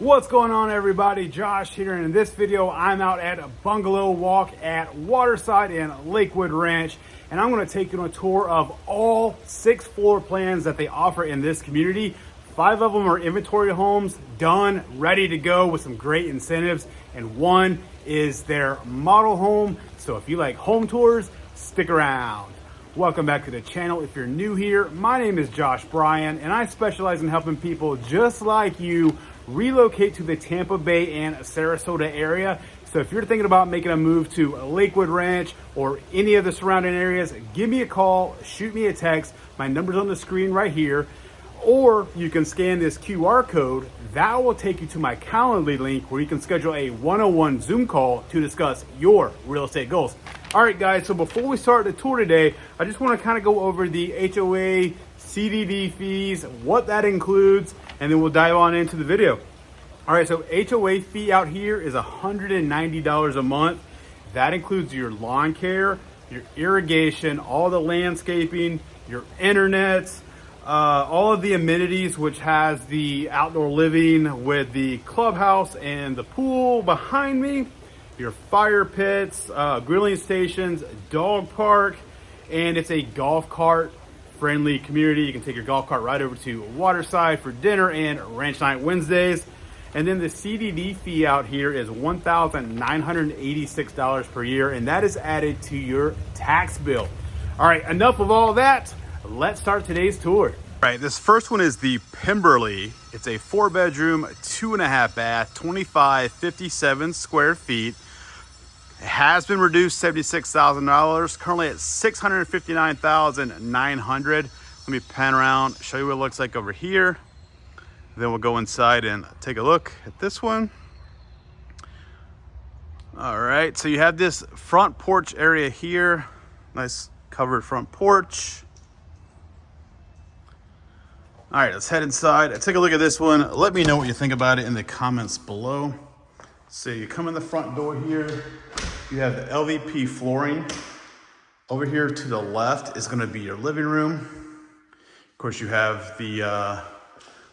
What's going on, everybody? Josh here, and in this video I'm out at a Bungalow Walk at Waterside and Lakewood Ranch, and I'm going to take you on a tour of all 6 floor plans that they offer in this community. 5 of them are inventory homes, done, ready to go with some great incentives, and 1 is their model home. So if you like home tours, stick around. Welcome back to the channel. If you're new here, my name is Josh Bryan, and I specialize in helping people just like you relocate to the Tampa Bay and Sarasota area. So if you're thinking about making a move to Lakewood Ranch or any of the surrounding areas, give me a call, shoot me a text. My number's on the screen right here. Or you can scan this QR code. That will take you to my Calendly link where you can schedule a one-on-one Zoom call to discuss your real estate goals. All right, guys, so before we start the tour today, I just want to kind of go over the HOA, CDD fees, what that includes, and then we'll dive on into the video. All right, so HOA fee out here is $190 a month. That includes your lawn care, your irrigation, all the landscaping, your internet, all of the amenities, which has the outdoor living with the clubhouse and the pool behind me, your fire pits, grilling stations, dog park, and it's a golf cart friendly community. You can take your golf cart right over to Waterside for dinner and ranch night Wednesdays. And then the CDD fee out here is $1,986 per year, and that is added to your tax bill. All right, enough of all that. Let's start today's tour. All right, this first one is the Pemberly. It's a 4-bedroom, 2.5 bath, 2,557 square feet. It has been reduced $76,000, currently at $659,900. Let me pan around, show you what it looks like over here. Then we'll go inside and take a look at this one. All right, so you have this front porch area here. Nice covered front porch. All right, let's head inside. Take a look at this one. Let me know what you think about it in the comments below. So you come in the front door here. You have the LVP flooring. Over here to the left is gonna be your living room. Of course, you have the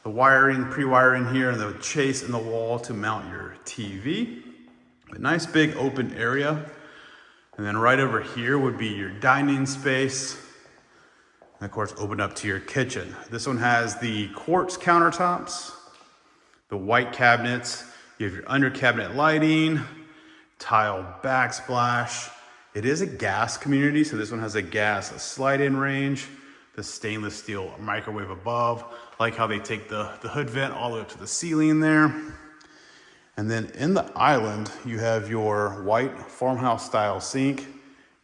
wiring, pre-wiring here, and the chase in the wall to mount your TV. A nice big open area. And then right over here would be your dining space. And of course, open up to your kitchen. This one has the quartz countertops, the white cabinets. You have your under cabinet lighting, tile backsplash. It is a gas community, so this one has a gas slide-in range, the stainless steel microwave above. I like how they take the hood vent all the way up to the ceiling there. And then in the island, you have your white farmhouse style sink,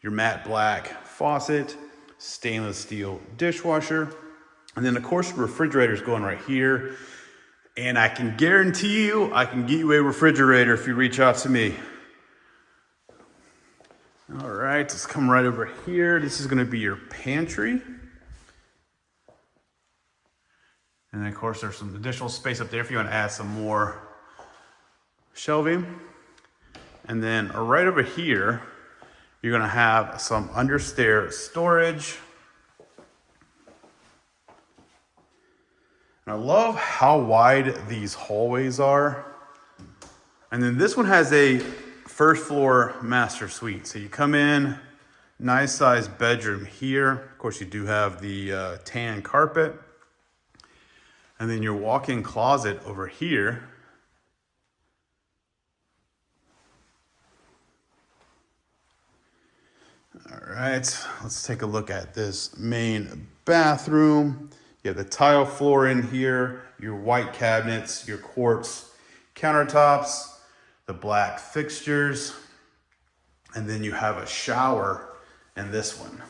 your matte black faucet, stainless steel dishwasher, and then of course the refrigerator is going right here. And I can guarantee you, I can get you a refrigerator if you reach out to me. All right, let's come right over here. This is gonna be your pantry. And then of course there's some additional space up there if you want to add some more shelving. And then right over here, you're gonna have some understair storage. And I love how wide these hallways are. And then this one has a first floor master suite. So you come in, nice sized bedroom here. Of course, you do have the tan carpet. And then your walk-in closet over here. All right, let's take a look at this main bathroom. You have the tile floor in here, your white cabinets, your quartz countertops, the black fixtures, and then you have a shower in this one.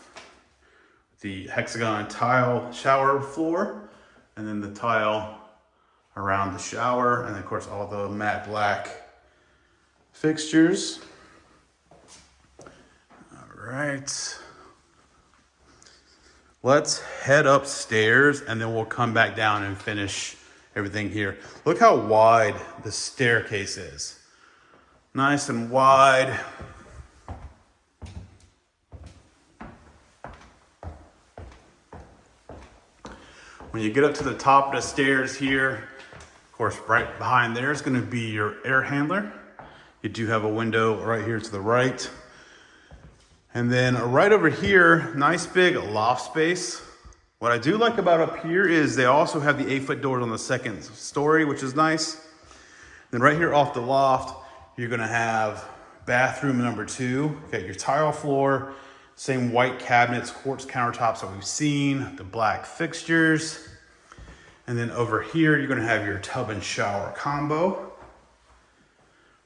The hexagon tile shower floor, and then the tile around the shower, and of course all the matte black fixtures. All right. Let's head upstairs and then we'll come back down and finish everything here. Look how wide the staircase is. Nice and wide. When you get up to the top of the stairs here, course, right behind there is going to be your air handler. You do have a window right here to the right. And then right over here, nice big loft space. What I do like about up here is they also have the 8-foot doors on the second story, which is nice. Then right here off the loft, you're gonna have bathroom number 2. You got your tile floor, same white cabinets, quartz countertops that we've seen, the black fixtures. And then over here, you're gonna have your tub and shower combo.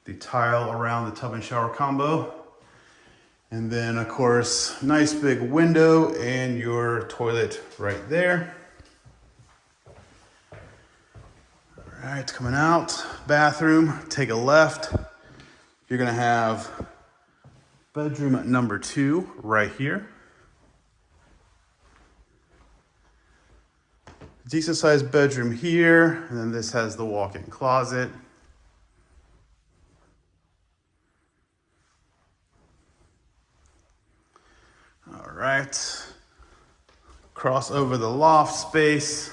The tile around the tub and shower combo. And then of course, nice big window and your toilet right there. All right, coming out, bathroom, take a left. You're gonna have bedroom number 2 right here. Decent sized bedroom here. And then this has the walk-in closet. All right, cross over the loft space.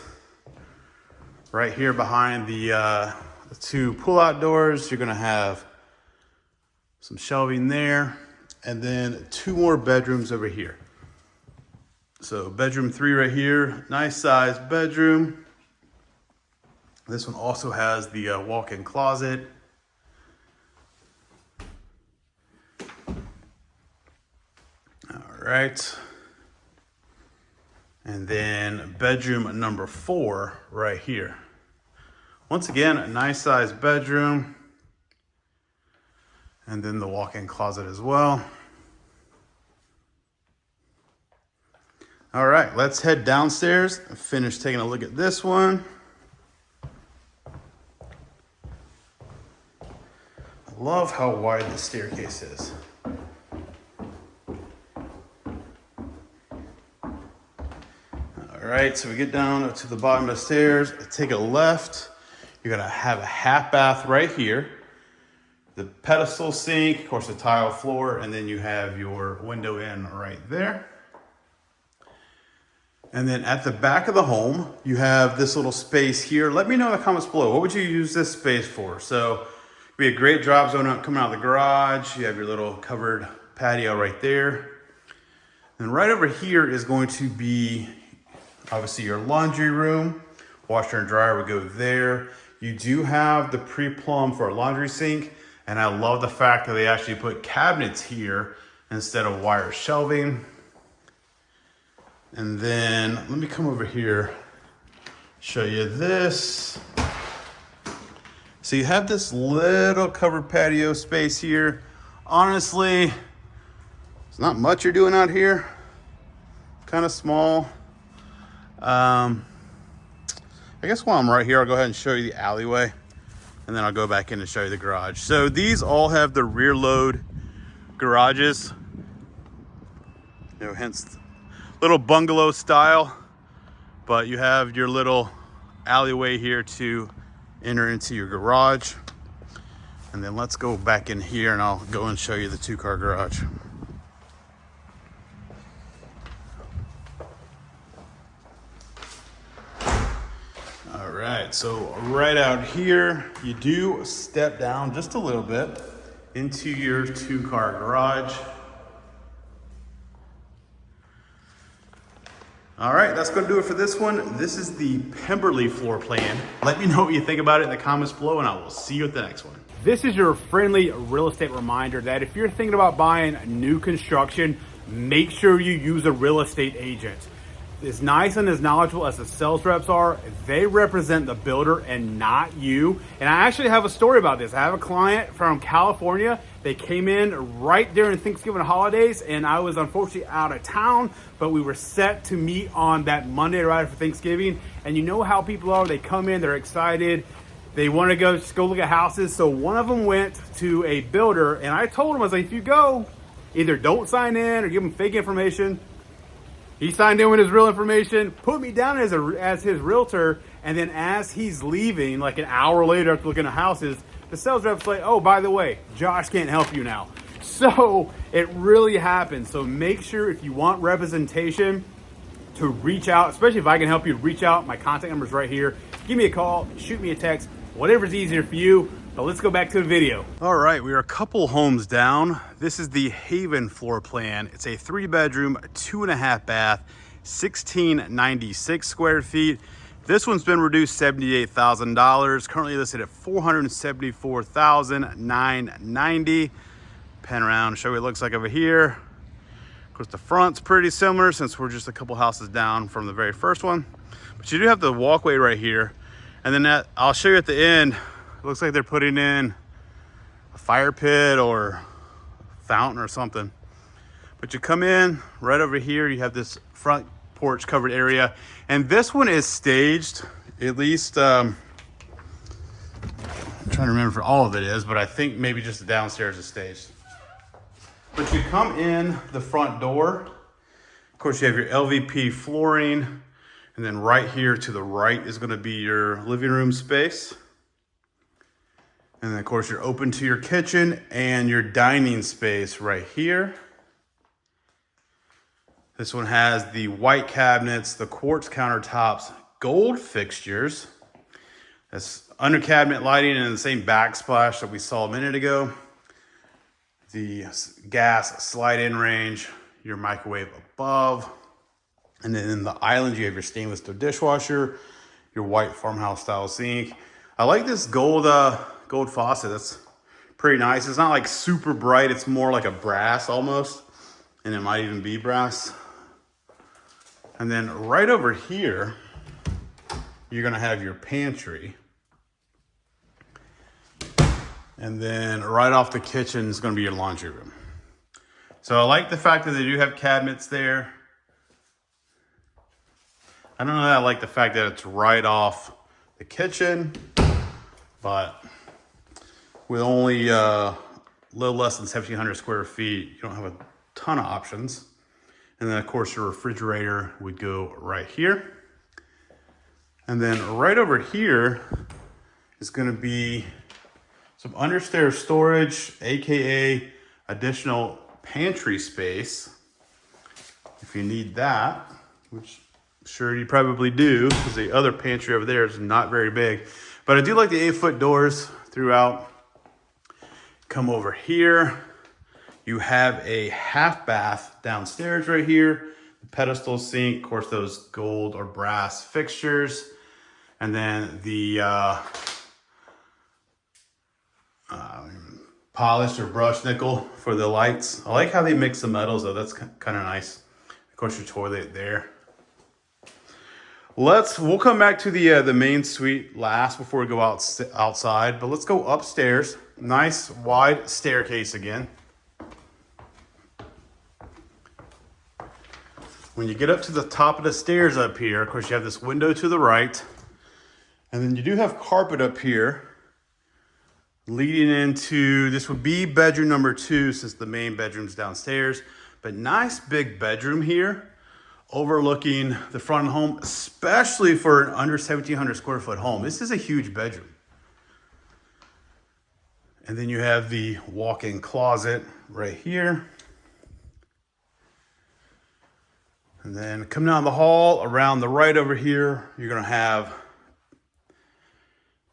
Right here behind the 2 pull-out doors, you're gonna have some shelving there, and then 2 more bedrooms over here. So bedroom 3 right here, nice sized bedroom. This one also has the walk-in closet. All right. And then bedroom number 4 right here. Once again, a nice sized bedroom. And then the walk-in closet as well. All right, let's head downstairs and finish taking a look at this one. I love how wide the staircase is. All right, so we get down to the bottom of the stairs, take a left. You're gonna have a half bath right here. The pedestal sink, of course the tile floor, and then you have your window in right there. And then at the back of the home, you have this little space here. Let me know in the comments below, what would you use this space for? So it'd be a great drop zone coming out of the garage. You have your little covered patio right there. And right over here is going to be obviously your laundry room. Washer and dryer would go there. You do have the pre-plumb for a laundry sink. And I love the fact that they actually put cabinets here instead of wire shelving. And then let me come over here, show you this. So you have this little covered patio space here. Honestly, it's not much you're doing out here. Kind of small. I guess while I'm right here, I'll go ahead and show you the alleyway. And then I'll go back in and show you the garage. So these all have the rear load garages. You know, hence little bungalow style. But you have your little alleyway here to enter into your garage. And then let's go back in here and I'll go and show you the 2-car garage. All right, so right out here, you do step down just a little bit into your 2-car garage. All right, that's gonna do it for this one. This is the Pemberly floor plan. Let me know what you think about it in the comments below, and I will see you at the next one. This is your friendly real estate reminder that if you're thinking about buying new construction, make sure you use a real estate agent. As nice and as knowledgeable as the sales reps are, they represent the builder and not you. And I actually have a story about this. I have a client from California. They came in right during Thanksgiving holidays, and I was unfortunately out of town, but we were set to meet on that Monday right after Thanksgiving. And you know how people are, they come in, they're excited. They want to just go look at houses. So one of them went to a builder, and I told him, I was like, if you go, either don't sign in or give them fake information. He signed in with his real information, put me down as his realtor, and then as he's leaving, like an hour later after looking at houses, the sales rep's like, oh, by the way, Josh can't help you now. So it really happens. So make sure if you want representation to reach out, especially if I can help you reach out, my contact number is right here. Give me a call, shoot me a text, whatever's easier for you. But let's go back to the video. All right, we are a couple homes down. This is the Haven floor plan. It's a 3-bedroom, 2.5 bath, 1696 square feet. This one's been reduced $78,000. Currently listed at $474,990. Pan around, show you what it looks like over here. Of course, the front's pretty similar since we're just a couple houses down from the very first one. But you do have the walkway right here. And then I'll show you at the end, it looks like they're putting in a fire pit or a fountain or something. But you come in right over here, you have this front porch covered area. And this one is staged, at least, I'm trying to remember for all of it is, but I think maybe just the downstairs is staged. But you come in the front door. Of course, you have your LVP flooring. And then right here to the right is going to be your living room space. And then of course you're open to your kitchen and your dining space right here. This one has the white cabinets, the quartz countertops, gold fixtures. That's under cabinet lighting and the same backsplash that we saw a minute ago. The gas slide-in range, your microwave above. And then in the island, you have your stainless steel dishwasher, your white farmhouse style sink. I like this gold faucet. That's pretty nice. It's not like super bright. It's more like a brass almost. And it might even be brass. And then right over here, you're gonna have your pantry. And then right off the kitchen is gonna be your laundry room. So I like the fact that they do have cabinets there. I don't know that I like the fact that it's right off the kitchen, but with only a little less than 1,700 square feet, you don't have a ton of options. And then of course your refrigerator would go right here. And then right over here is gonna be some understairs storage, AKA additional pantry space. If you need that, which I'm sure you probably do, because the other pantry over there is not very big. But I do like the 8-foot doors throughout. Come over here. You have a half bath downstairs right here. The pedestal sink, of course, those gold or brass fixtures. And then the polished or brushed nickel for the lights. I like how they mix the metals though, that's kind of nice. Of course, your toilet there. We'll come back to the main suite last before we go outside, but let's go upstairs. Nice wide staircase again. When you get up to the top of the stairs up here, of course you have this window to the right, and then you do have carpet up here leading into, this would be bedroom number 2 since the main bedroom's downstairs, but nice big bedroom here overlooking the front home, especially for an under 1,700 square foot home. This is a huge bedroom. And then you have the walk-in closet right here. And then coming down the hall, around the right over here, you're gonna have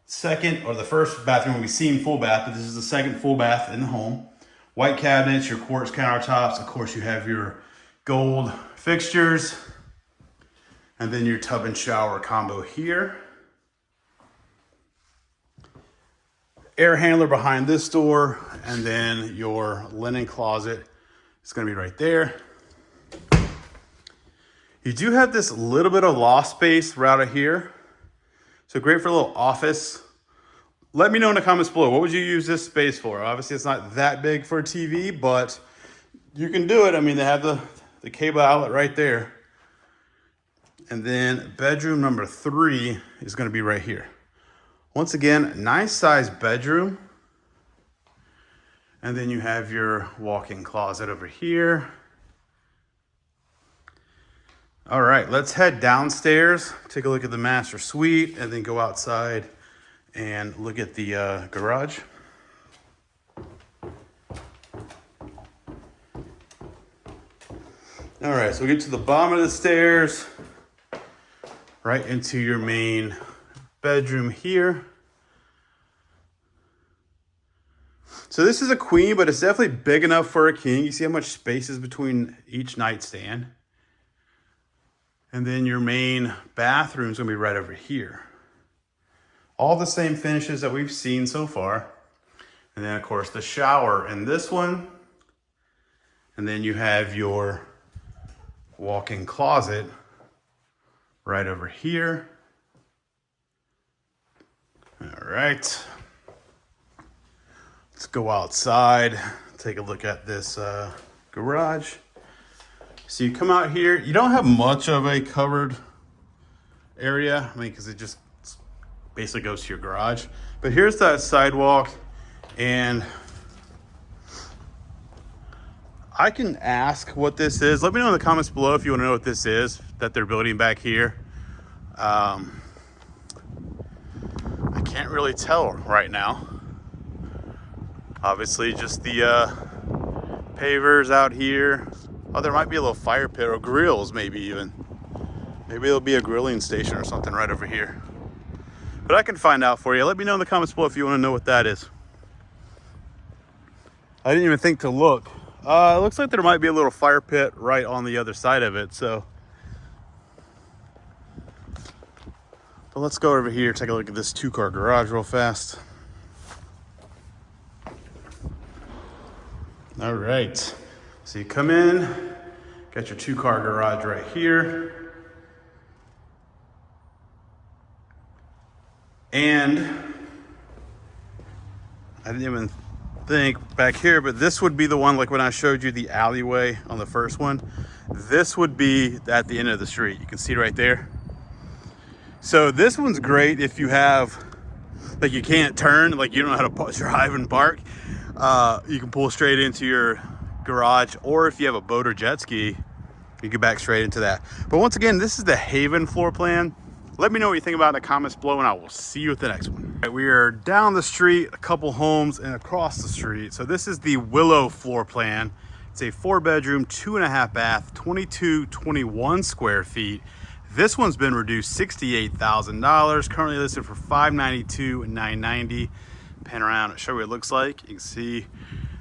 second, or the first bathroom we've seen full bath, but this is the second full bath in the home. White cabinets, your quartz countertops. Of course, you have your gold fixtures, and then your tub and shower combo here. Air handler behind this door, and then your linen closet is going to be right there. You do have this little bit of loft space right out here, so great for a little office. Let me know in the comments below, what would you use this space for? Obviously, it's not that big for a TV, but you can do it. I mean, they have the cable outlet right there. And then bedroom number 3 is going to be right here. Once again, nice sized bedroom. And then you have your walk-in closet over here. All right, let's head downstairs, take a look at the master suite, and then go outside and look at the garage. All right, so we get to the bottom of the stairs, right into your main bedroom here. So this is a queen, but it's definitely big enough for a king. You see how much space is between each nightstand. And then your main bathroom is going to be right over here. All the same finishes that we've seen so far. And then, of course, the shower in this one. And then you have your walk-in closet right over here. All right. Let's go outside, take a look at this garage. So you come out here, you don't have much of a covered area, I mean, because it just basically goes to your garage. But here's that sidewalk, and I can ask what this is. Let me know in the comments below if you want to know what this is that they're building back here. I can't really tell right now. Obviously, just the pavers out here. Oh, there might be a little fire pit or grills, maybe even. Maybe there'll be a grilling station or something right over here. But I can find out for you. Let me know in the comments below if you want to know what that is. I didn't even think to look. It looks like there might be a little fire pit right on the other side of it, so. But let's go over here, take a look at this 2-car garage real fast. All right, so you come in, got your 2-car garage right here. And I didn't even think back here, but this would be the one, like when I showed you the alleyway on the first one, this would be at the end of the street. You can see right there. So this one's great if you have, like, you can't turn, like you don't know how to drive and park. You can pull straight into your garage, or if you have a boat or jet ski, you can back straight into that. But once again, this is the Haven floor plan. Let me know what you think about in the comments below, and I will see you at the next one. Right, we are down the street, a couple homes, and across the street. So this is the Willow floor plan. It's a 4-bedroom, 2.5 bath, 2221 square feet. This one's been reduced $68,000, currently listed for $592,000 and $990,000. Pan around and show you what it looks like. You can see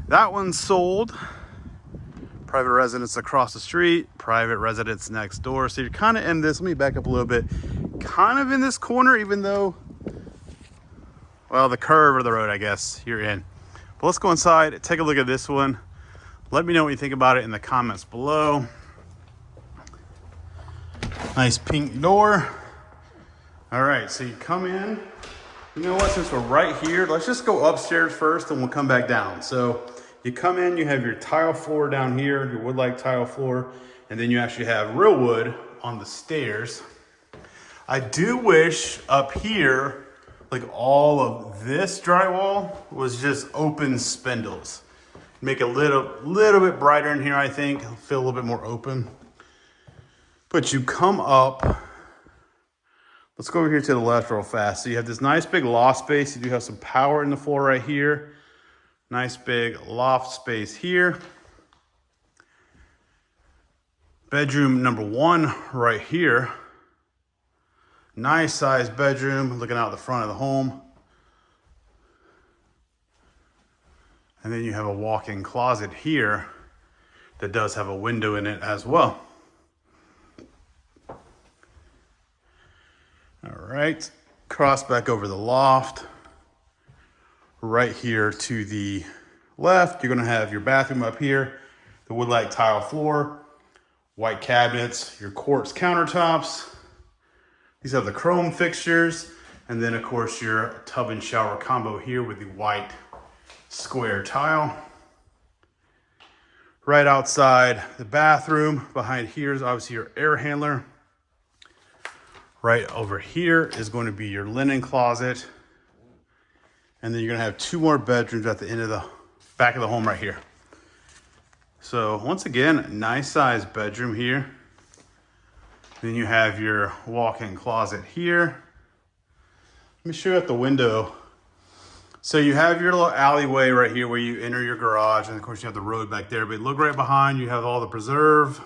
that one's sold. Private residence across the street, private residence next door. So you're kind of in this, let me back up a little bit, kind of in this corner, even though, well, the curve of the road, I guess, you're in. But let's go inside, take a look at this one. Let me know what you think about it in the comments below. Nice pink door. All right, so you come in. You know what, since we're right here, let's just go upstairs first and we'll come back down. So you come in, you have your tile floor down here, your wood-like tile floor, and then you actually have real wood on the stairs. I do wish up here, like all of this drywall was just open spindles. Make it a little bit brighter in here, I think. Feel a little bit more open. But you come up, let's go over here to the left real fast. So you have this nice big loft space. You do have some power in the floor right here. Nice big loft space here. Bedroom number 1 right here. Nice sized bedroom looking out the front of the home. And then you have a walk-in closet here that does have a window in it as well. All right, cross back over the loft. Right here to the left, you're gonna have your bathroom up here, the wood-like tile floor, white cabinets, your quartz countertops. These have the chrome fixtures, and then of course your tub and shower combo here with the white square tile. Right outside the bathroom, behind here is obviously your air handler. Right over here is going to be your linen closet. And then you're gonna have 2 more bedrooms at the end of the back of the home right here. So once again, nice sized bedroom here. Then you have your walk-in closet here. Let me show you at the window. So you have your little alleyway right here where you enter your garage, and of course you have the road back there, but look right behind, you have all the preserve.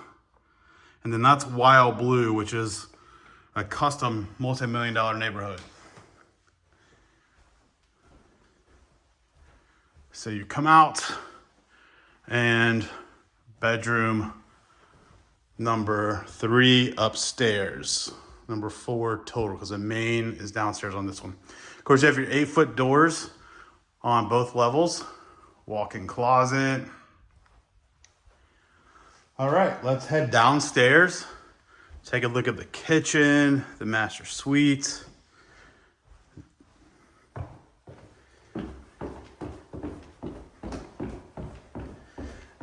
And then that's Wild Blue, which is a custom multi-million-dollar neighborhood. So you come out and bedroom number 3 upstairs, number 4 total, because the main is downstairs on this one. Of course, you have your 8-foot doors on both levels, walk-in closet. All right, let's head downstairs. Take a look at the kitchen, the master suite.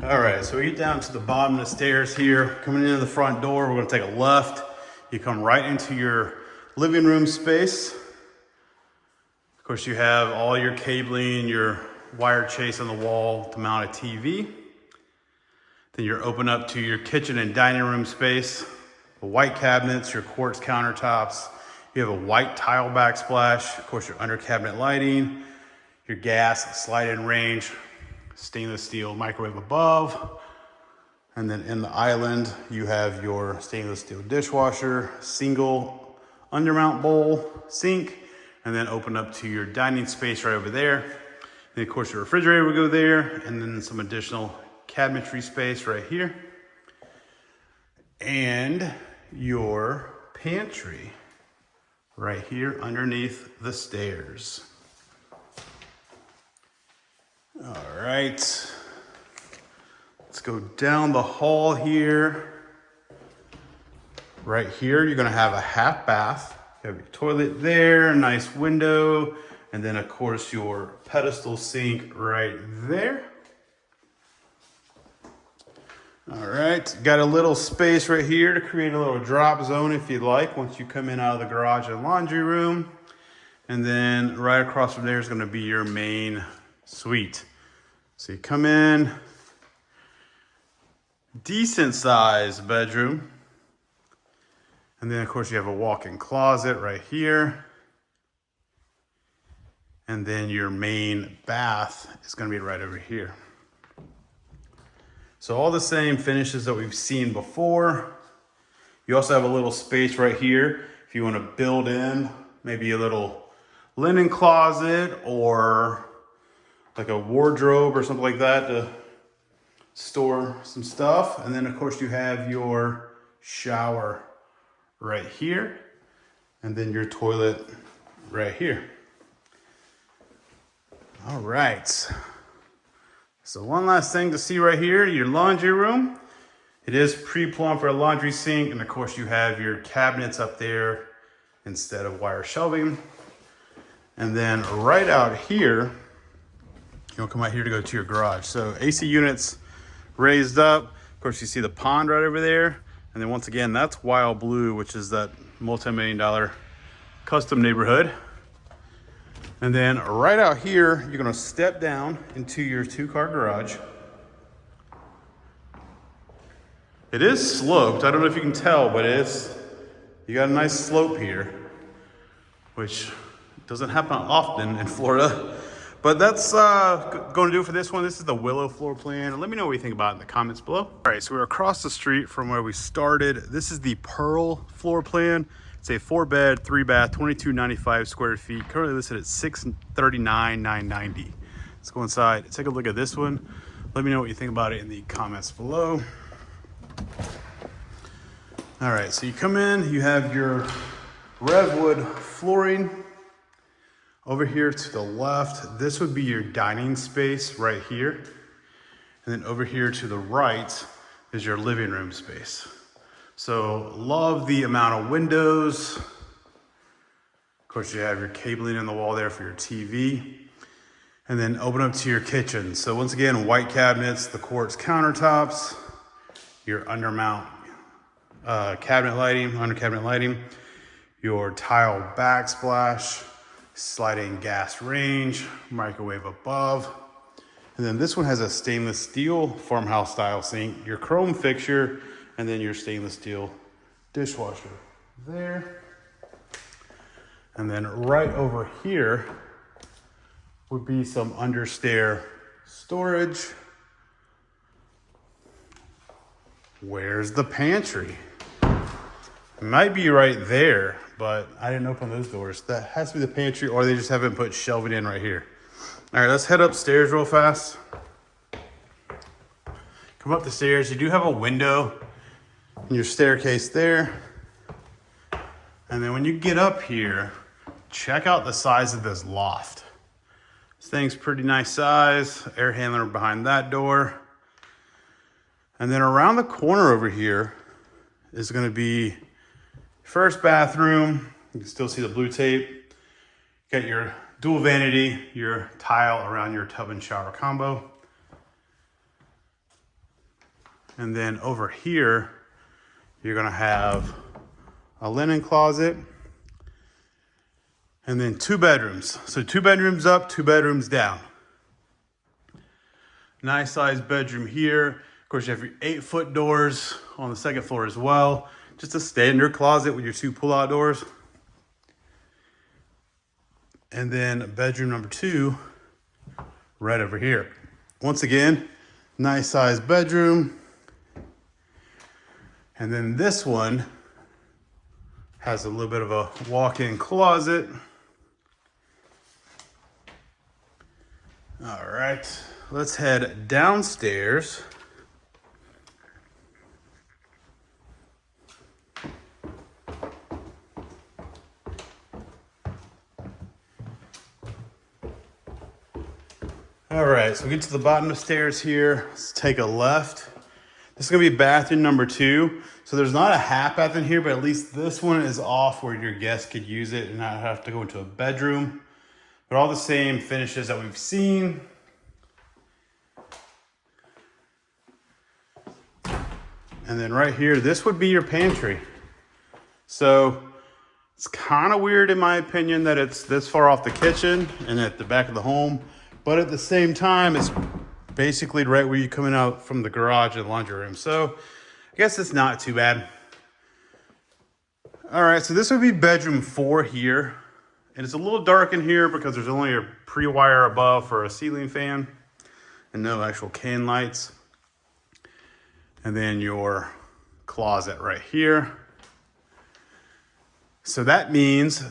All right, so we get down to the bottom of the stairs here. Coming into the front door, we're gonna take a left. You come right into your living room space. Of course, you have all your cabling, your wire chase on the wall to mount a TV. Then you're open up to your kitchen and dining room space. The white cabinets, your quartz countertops. You have a white tile backsplash. Of course, your under cabinet lighting, your gas slide-in range, stainless steel microwave above. And then in the island, you have your stainless steel dishwasher, single undermount bowl, sink, and then open up to your dining space right over there. Then of course your refrigerator will go there, and then some additional cabinetry space right here. And your pantry right here underneath the stairs. All right, let's go down the hall here. Right here, you're gonna have a half bath. You have your toilet there, a nice window, and then of course your pedestal sink right there. All right, got a little space right here to create a little drop zone if you'd like, once you come in out of the garage and laundry room. And then right across from there is gonna be your main suite. So you come in, decent sized bedroom. And then of course you have a walk-in closet right here. And then your main bath is gonna be right over here. So all the same finishes that we've seen before. You also have a little space right here if you want to build in maybe a little linen closet or like a wardrobe or something like that to store some stuff. And then of course you have your shower right here, and then your toilet right here. All right. So one last thing to see right here, your laundry room. It is pre-plumbed for a laundry sink, and of course you have your cabinets up there instead of wire shelving. And then right out here, you'll come out here to go to your garage. So AC units raised up. Of course you see the pond right over there. And then once again, that's Wild Blue, which is that multi-million-dollar custom neighborhood. And then right out here, you're gonna step down into your 2-car garage. It is sloped. I don't know if you can tell, but you got a nice slope here, which doesn't happen often in Florida. But that's going to do it for this one. This is the Willow floor plan. Let me know what you think about it in the comments below. All right, so we're across the street from where we started. This is the Pearl floor plan. It's a 4-bed, 3-bath, 2295 square feet. Currently listed at $639,990. Let's go inside, take a look at this one. Let me know what you think about it in the comments below. All right, so you come in, you have your redwood flooring. Over here to the left, this would be your dining space right here. And then over here to the right is your living room space. So love the amount of windows. Of course, you have your cabling in the wall there for your TV. And then open up to your kitchen. So once again, white cabinets, the quartz countertops, your undermount cabinet lighting, under cabinet lighting, your tile backsplash, sliding gas range, microwave above. And then this one has a stainless steel farmhouse style sink, your chrome fixture, and then your stainless steel dishwasher there. And then right over here would be some understair storage. Where's the pantry? It might be right there, but I didn't open those doors. That has to be the pantry, or they just haven't put shelving in right here. All right, let's head upstairs real fast. Come up the stairs. You do have a window in your staircase there. And then when you get up here, check out the size of this loft. This thing's pretty nice size. Air handler behind that door. And then around the corner over here is going to be first bathroom. You can still see the blue tape. You got your dual vanity, your tile around your tub and shower combo. And then over here, you're going to have a linen closet. And then 2 bedrooms. So 2 bedrooms up, 2 bedrooms down. Nice sized bedroom here. Of course, you have your 8-foot doors on the second floor as well. Just a standard closet with your 2 pull-out doors. And then bedroom number 2, right over here. Once again, nice sized bedroom. And then this one has a little bit of a walk-in closet. All right, let's head downstairs. All right, so we get to the bottom of the stairs here. Let's take a left. This is gonna be bathroom number 2. So there's not a half bath in here, but at least this one is off where your guests could use it and not have to go into a bedroom. But all the same finishes that we've seen. And then right here, this would be your pantry. So it's kind of weird in my opinion that it's this far off the kitchen and at the back of the home. But at the same time, it's basically right where you're coming out from the garage and laundry room. So I guess it's not too bad. All right, so this would be bedroom 4 here. And it's a little dark in here because there's only a pre-wire above for a ceiling fan and no actual can lights. And then your closet right here. So that means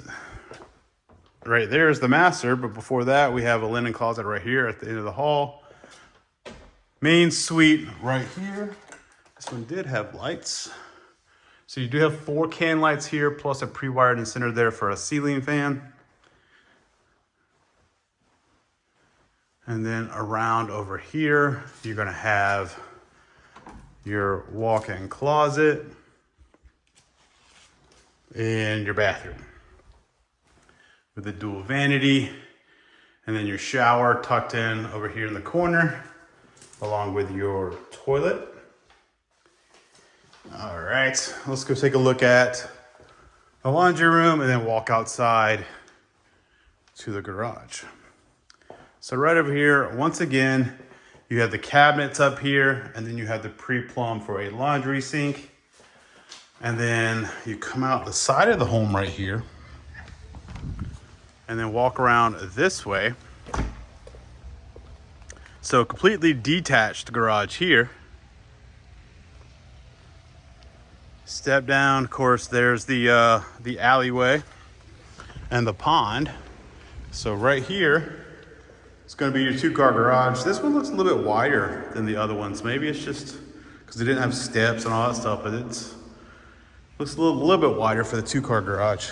right there is the master, but before that we have a linen closet right here at the end of the hall. Main suite right here. This one did have lights. So you do have 4 can lights here, plus a pre-wired in center there for a ceiling fan. And then around over here, you're gonna have your walk-in closet and your bathroom with a dual vanity, and then your shower tucked in over here in the corner, along with your toilet. All right, let's go take a look at the laundry room and then walk outside to the garage. So right over here, once again, you have the cabinets up here, and then you have the pre-plumb for a laundry sink. And then you come out the side of the home right here and then walk around this way. So completely detached garage here. Step down, of course, there's the alleyway and the pond. So right here, it's gonna be your 2-car garage. This one looks a little bit wider than the other ones. Maybe it's just because it didn't have steps and all that stuff, but it looks a little bit wider for the 2-car garage.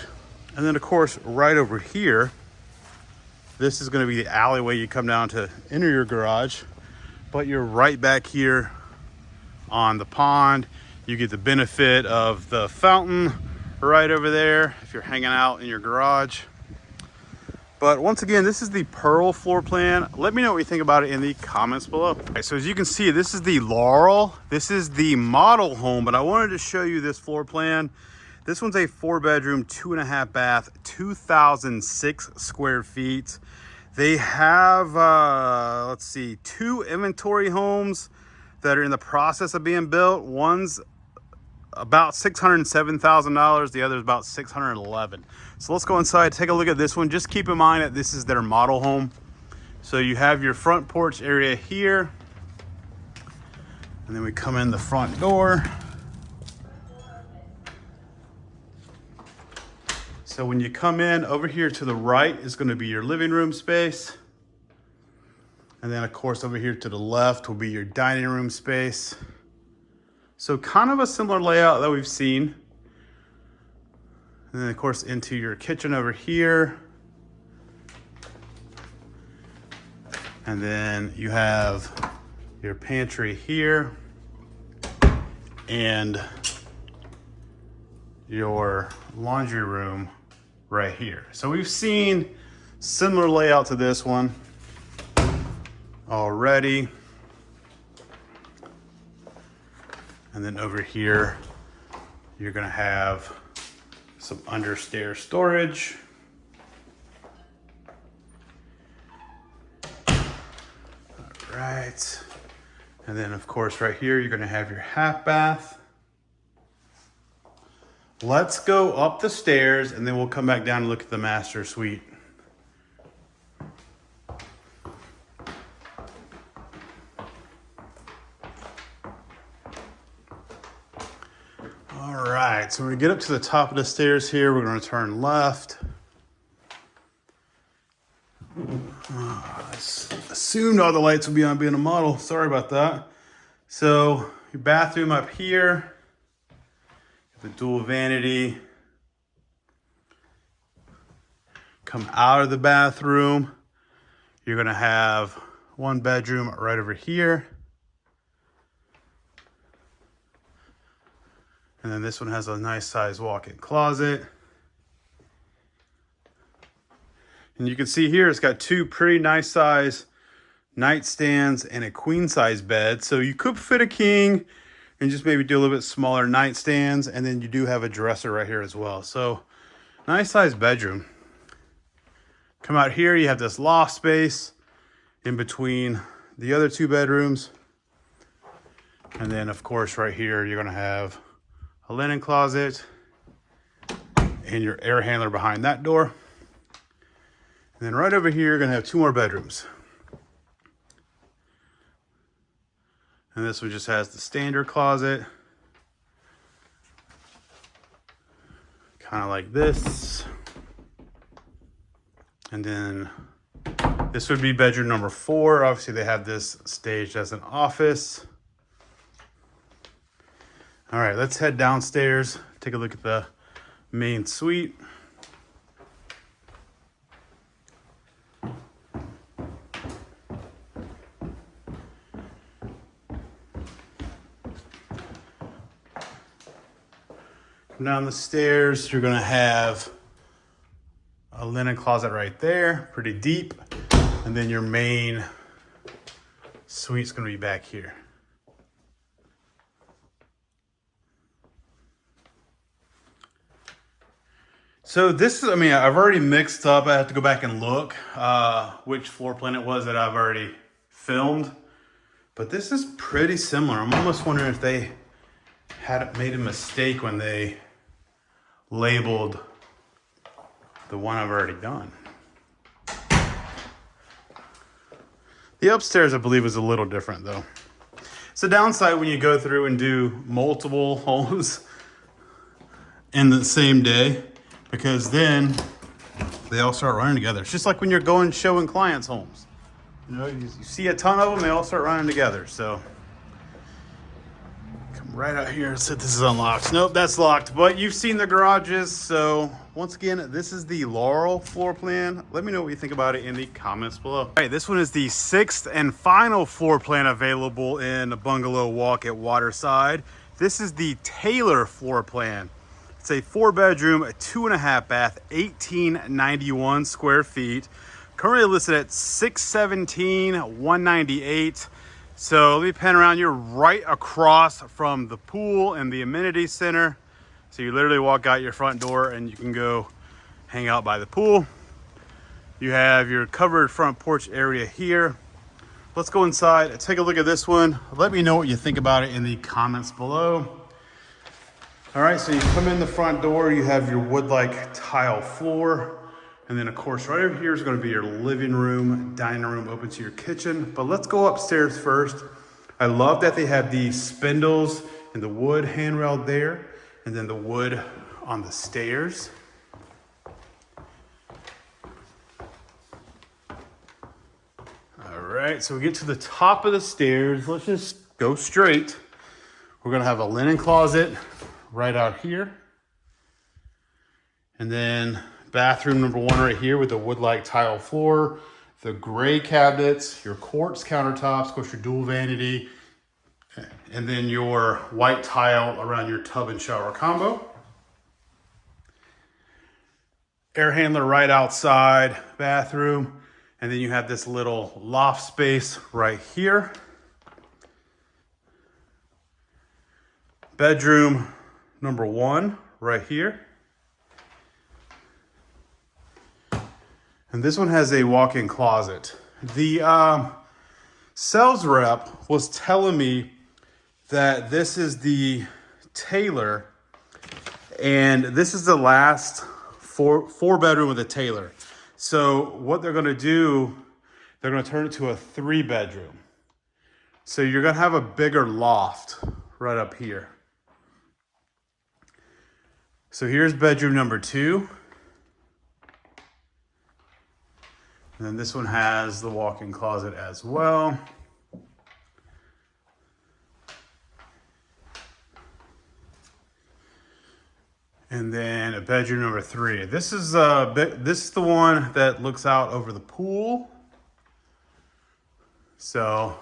And then of course, right over here, this is gonna be the alleyway you come down to enter your garage, but you're right back here on the pond. You get the benefit of the fountain right over there if you're hanging out in your garage. But once again, this is the Pearl floor plan. Let me know what you think about it in the comments below. Okay, so as you can see, this is the Laurel. This is the model home, but I wanted to show you this floor plan. This one's a 4-bedroom, 2.5 bath, 2,006 square feet. They have, let's see, 2 inventory homes that are in the process of being built. One's about $607,000. The other is about $611,000. So let's go inside, take a look at this one. Just keep in mind that this is their model home. So you have your front porch area here. And then we come in the front door. So when you come in, over here to the right is going to be your living room space. And then of course over here to the left will be your dining room space. So kind of a similar layout that we've seen. And then of course into your kitchen over here. And then you have your pantry here and your laundry room right here. So we've seen similar layout to this one already. And then over here, you're gonna have some understairs storage. All right. And then of course right here, you're gonna have your half bath. Let's go up the stairs and then we'll come back down and look at the master suite. All right, so when we get up to the top of the stairs here, we're gonna turn left. I assumed all the lights would be on being a model. Sorry about that. So your bathroom up here. The dual vanity. Come out of the bathroom. You're gonna have one bedroom right over here. And then this one has a nice size walk-in closet. And you can see here, it's got two pretty nice size nightstands and a queen size bed. So you could fit a king and just maybe do a little bit smaller nightstands. And then you do have a dresser right here as well. So nice size bedroom. Come out here, you have this loft space in between the other two bedrooms. And then of course right here, you're gonna have a linen closet and your air handler behind that door. And then right over here, you're gonna have two more bedrooms. And this one just has the standard closet. Kind of like this. And then this would be bedroom number 4. Obviously they have this staged as an office. All right, let's head downstairs, take a look at the main suite. Come down the stairs, you're gonna have a linen closet right there, pretty deep. And then your main suite's gonna be back here. So this is, I mean, I've already mixed up. I have to go back and look which floor plan it was that I've already filmed. But this is pretty similar. I'm almost wondering if they had made a mistake when they labeled the one I've already done. The upstairs, I believe, is a little different though. It's a downside when you go through and do multiple homes in the same day, because then they all start running together. It's just like when you're going showing clients' homes. You know, you see a ton of them, they all start running together. So come right out here and say this is unlocked. Nope, that's locked. But you've seen the garages. So once again, this is the Laurel floor plan. Let me know what you think about it in the comments below. All right, this one is the 6th and final floor plan available in Bungalow Walk at Waterside. This is the Taylor floor plan. It's a 4-bedroom, 2.5 bath, 1891 square feet. Currently listed at $617,198. So let me pan around. You're right across from the pool and the amenity center. So you literally walk out your front door and you can go hang out by the pool. You have your covered front porch area here. Let's go inside and take a look at this one. Let me know what you think about it in the comments below. All right, so you come in the front door, you have your wood-like tile floor. And then of course, right over here is gonna be your living room, dining room, open to your kitchen. But let's go upstairs first. I love that they have these spindles and the wood handrail there, and then the wood on the stairs. All right, right, so we get to the top of the stairs. Let's just go straight. We're gonna have a linen closet right out here. And then bathroom number 1 right here with the wood-like tile floor, the gray cabinets, your quartz countertops, of course your dual vanity, and then your white tile around your tub and shower combo. Air handler right outside, bathroom, and then you have this little loft space right here. Bedroom number 1 right here. And this one has a walk-in closet. The sales rep was telling me that this is the Taylor, and this is the last four bedroom with a Taylor. So what they're gonna do, they're gonna turn it to a 3 bedroom. So you're gonna have a bigger loft right up here. So here's bedroom number 2. And then this one has the walk-in closet as well. And then a bedroom number 3. This is the one that looks out over the pool. So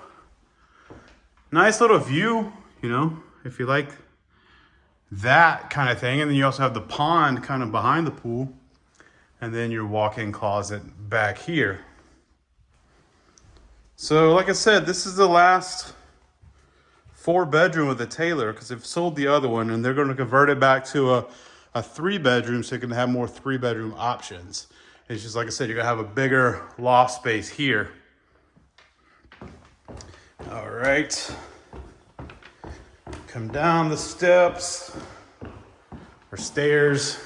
nice little view, you know, if you like that kind of thing. And then you also have the pond kind of behind the pool. And then your walk-in closet back here. So like I said, this is the last 4 bedroom with a Taylor, because they've sold the other one and they're going to convert it back to a 3 bedroom so you can have more 3 bedroom options. It's just like I said, you're going to have a bigger loft space here. All right. Come down the steps or stairs.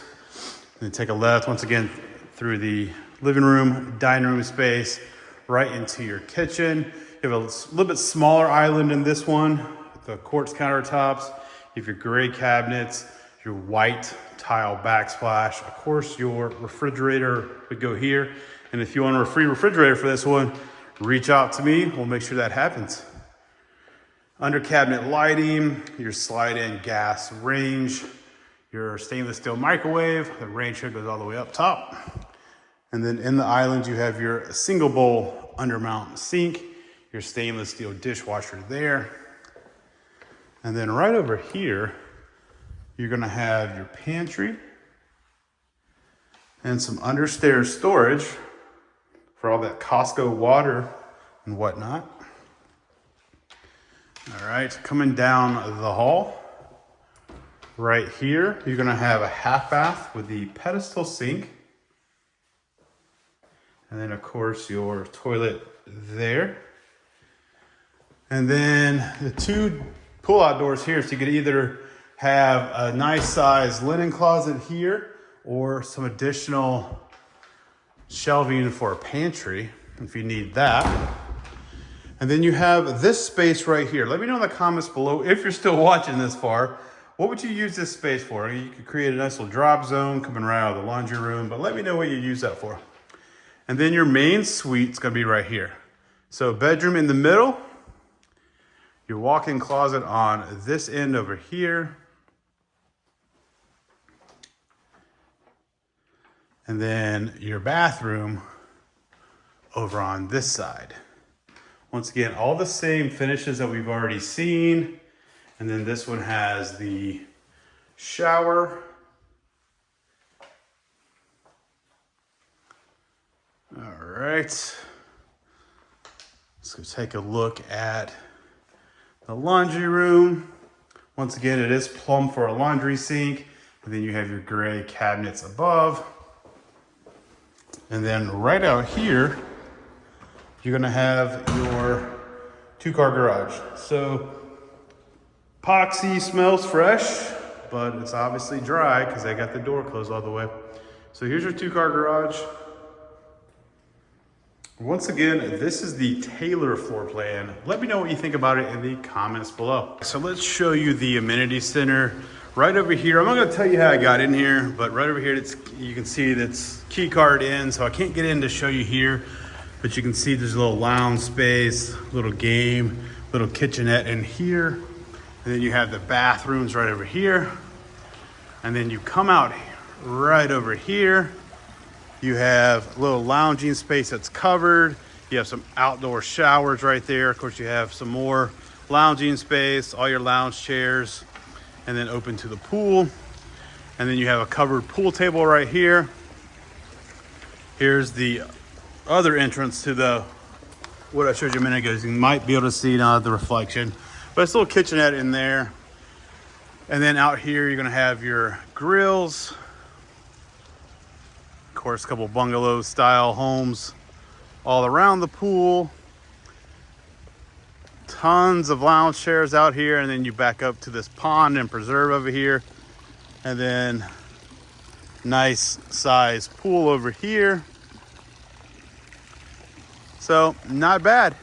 And take a left once again through the living room, dining room space, right into your kitchen. You have a little bit smaller island in this one, the quartz countertops. You have your gray cabinets, your white tile backsplash. Of course, your refrigerator would go here. And if you want a free refrigerator for this one, reach out to me. We'll make sure that happens. Under cabinet lighting, your slide-in gas range, your stainless steel microwave, the range hood goes all the way up top. And then in the island, you have your single bowl undermount sink, your stainless steel dishwasher there. And then right over here, you're gonna have your pantry and some understairs storage for all that Costco water and whatnot. All right, coming down the hall, right here, you're gonna have a half bath with the pedestal sink. And then of course your toilet there. And then the 2 pull-out doors here, so you could either have a nice size linen closet here or some additional shelving for a pantry if you need that. And then you have this space right here. Let me know in the comments below, if you're still watching this far, what would you use this space for? You could create a nice little drop zone coming right out of the laundry room, but let me know what you use that for. And then your main suite's gonna be right here. So bedroom in the middle, your walk-in closet on this end over here. And then your bathroom over on this side. Once again, all the same finishes that we've already seen. And then this one has the shower. All right. Let's go take a look at the laundry room. Once again, it is plumb for a laundry sink. And then you have your gray cabinets above. And then right out here, you're gonna have your 2-car garage. So epoxy smells fresh, but it's obviously dry because I got the door closed all the way. So here's your 2-car garage. Once again, this is the Taylor floor plan. Let me know what you think about it in the comments below. So let's show you the amenity center right over here. I'm not gonna tell you how I got in here, but right over here, you can see that's key card in, so I can't get in to show you here. But you can see there's a little lounge space, little game, little kitchenette in here. And then you have the bathrooms right over here. And then you come out right over here. You have a little lounging space that's covered. You have some outdoor showers right there. Of course, you have some more lounging space, all your lounge chairs, and then open to the pool. And then you have a covered pool table right here. Here's the other entrance to the, what I showed you a minute ago. You might be able to see now the reflection, but it's a little kitchenette in there. And then out here, you're gonna have your grills. Of course, a couple bungalow style homes all around the pool. Tons of lounge chairs out here. And then you back up to this pond and preserve over here. And then nice size pool over here. So not bad.